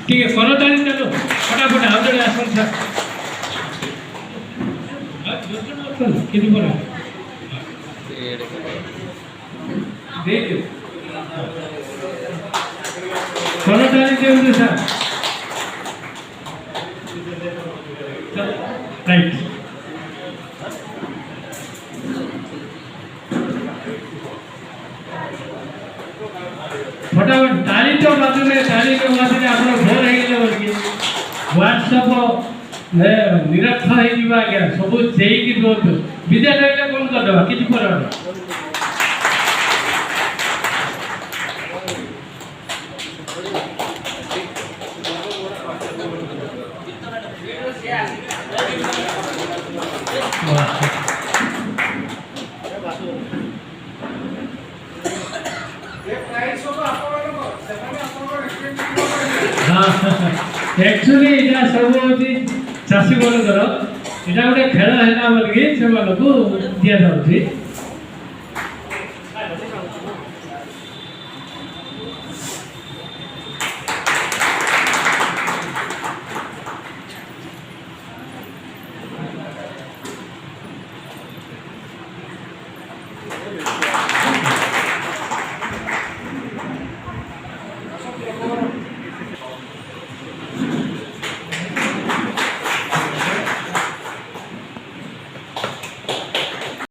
ठीक है करो ताली चलो फटाफट आओ जड़े आसन सर कितनी पर दे दो करो ताली दे सर राइट फटाफट ताली तो बाजू में ताली के बाद आप भोर है व्हाट्सएप निरक्ष हो गया सब से विद्यालय कौन करदेवा कि एक्चुअली इटा सब होची चासी बनकर इटा गोटे खेल है बोलिकी से दिया जाऊँगी